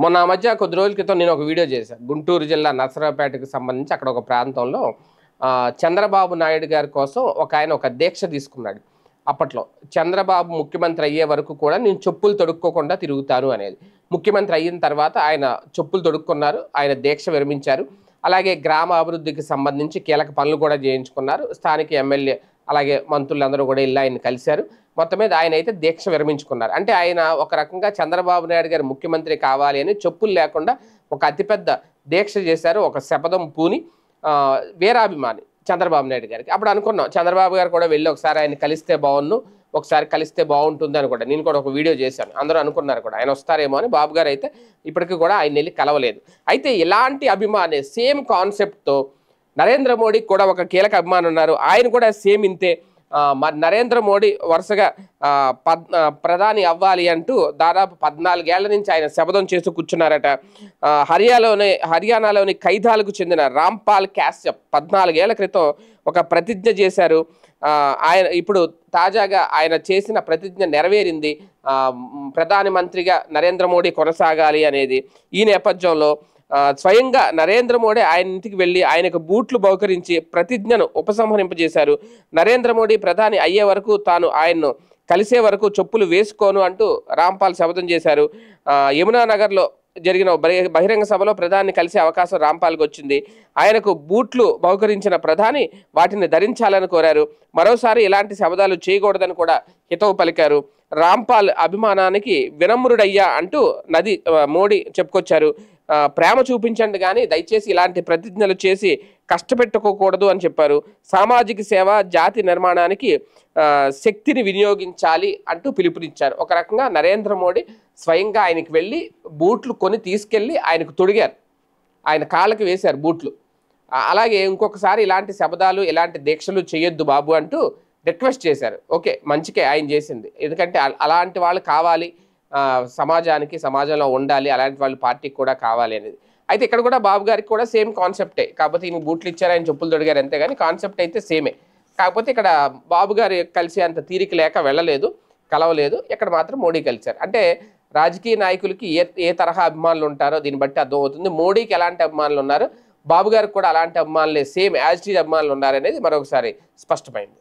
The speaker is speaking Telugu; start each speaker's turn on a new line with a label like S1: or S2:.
S1: మొన్న ఆ మధ్య కొద్ది రోజుల క్రితం నేను ఒక వీడియో చేశాను. గుంటూరు జిల్లా నరసరావుపేటకు సంబంధించి అక్కడ ఒక ప్రాంతంలో చంద్రబాబు నాయుడు గారి కోసం ఆయన ఒక దీక్ష తీసుకున్నాడు. అప్పట్లో చంద్రబాబు ముఖ్యమంత్రి అయ్యే వరకు కూడా నేను చెప్పులు తొడుక్కోకుండా తిరుగుతాను అనేది. ముఖ్యమంత్రి అయిన తర్వాత ఆయన చెప్పులు తొడుక్కున్నారు. ఆయన దీక్ష విరమించారు. అలాగే గ్రామ అభివృద్ధికి సంబంధించి కీలక పనులు కూడా చేయించుకున్నారు. స్థానిక ఎమ్మెల్యే అలాగే మంత్రులందరూ కూడా ఇలా ఆయన కలిశారు. మొత్తం మీద ఆయన అయితే దీక్ష విరమించుకున్నారు. అంటే ఆయన ఒక రకంగా చంద్రబాబు నాయుడు గారు ముఖ్యమంత్రి కావాలి అని చెప్పులు లేకుండా ఒక అతిపెద్ద దీక్ష చేశారు. ఒక శపథం పూని వీరాభిమాని చంద్రబాబు నాయుడు గారికి. అప్పుడు అనుకున్నాం చంద్రబాబు గారు కూడా వెళ్ళి ఒకసారి ఆయన కలిస్తే బాగున్ను, ఒకసారి కలిస్తే బాగుంటుంది అని కూడా నేను కూడా ఒక వీడియో చేశాను. అందరూ అనుకున్నారు కూడా ఆయన వస్తారేమో అని. బాబు గారు అయితే ఇప్పటికీ కూడా ఆయన వెళ్ళి కలవలేదు. అయితే ఇలాంటి అభిమానే సేమ్ కాన్సెప్ట్తో నరేంద్ర మోడీకి కూడా ఒక కీలక అభిమాని ఉన్నారు. ఆయన కూడా సేమ్ ఇంతే. నరేంద్ర మోడీ వరుసగా ప్రధాని అవ్వాలి అంటూ దాదాపు 14 ఏళ్ల నుంచి ఆయన శపథం చేస్తూ కూర్చున్నారట. హర్యానాలోని ఖైదాలకు చెందిన రాంపాల్ కాశ్యప్ 14 ఏళ్ల క్రితం ఒక ప్రతిజ్ఞ చేశారు. ఆయన ఇప్పుడు తాజాగా ఆయన చేసిన ప్రతిజ్ఞ నెరవేరింది. ప్రధానమంత్రిగా నరేంద్ర మోడీ కొనసాగాలి అనేది. ఈ నేపథ్యంలో స్వయంగా నరేంద్ర మోడీ ఆయన ఇంటికి వెళ్ళి ఆయనకు బూట్లు బహుకరించి ప్రతిజ్ఞను ఉపసంహరింపజేశారు. నరేంద్ర మోడీ ప్రధాని అయ్యే వరకు తాను ఆయన్ను కలిసే వరకు చెప్పులు వేసుకోను అంటూ రాంపాల్ శపథం చేశారు. యమునా నగర్లో జరిగిన బహిరంగ సభలో ప్రధాని కలిసే అవకాశం రాంపాల్కి వచ్చింది. ఆయనకు బూట్లు బహుకరించిన ప్రధాని వాటిని ధరించాలని కోరారు. మరోసారి ఇలాంటి శపథాలు చేయకూడదని కూడా హితవు పలికారు. రాంపాల్ అభిమానానికి వినమ్రుడయ్యా అంటూ మోడీ చెప్పుకొచ్చారు. ప్రేమ చూపించండి కానీ దయచేసి ఇలాంటి ప్రతిజ్ఞలు చేసి కష్టపెట్టుకోకూడదు అని చెప్పారు. సామాజిక సేవ, జాతి నిర్మాణానికి శక్తిని వినియోగించాలి అంటూ పిలుపునిచ్చారు. ఒక రకంగా నరేంద్ర మోడీ స్వయంగా ఆయనకి వెళ్ళి బూట్లు కొని తీసుకెళ్ళి ఆయనకు తొడిగారు. ఆయన కాళ్ళకి వేశారు బూట్లు. అలాగే ఇంకొకసారి ఇలాంటి శపథాలు ఇలాంటి దీక్షలు చేయొద్దు బాబు అంటూ రిక్వెస్ట్ చేశారు. ఓకే, మంచికే ఆయన చేసింది. ఎందుకంటే అలాంటి వాళ్ళు కావాలి సమాజానికి, సమాజంలో ఉండాలి, అలాంటి వాళ్ళు పార్టీకి కూడా కావాలి అనేది. అయితే ఇక్కడ కూడా బాబు గారికి కూడా సేమ్ కాన్సెప్టే. కాకపోతే ఈయన బూట్లు ఇచ్చారు, ఆయన చెప్పులు తొడిగారు అంతే, కానీ కాన్సెప్ట్ అయితే సేమే. కాకపోతే ఇక్కడ బాబు గారు కలిసి అంత తీరిక లేక వెళ్ళలేదు, కలవలేదు. ఇక్కడ మాత్రం మోడీ కలిశారు. అంటే రాజకీయ నాయకులకి ఏ తరహా అభిమానులు ఉంటారో దీన్ని బట్టి అర్థమవుతుంది. మోడీకి ఎలాంటి అభిమానులు ఉన్నారు, బాబు గారికి కూడా అలాంటి అభిమానులే, సేమ్ యాజ్ టీజ్ అభిమానులు ఉన్నారనేది మరొకసారి స్పష్టమైంది.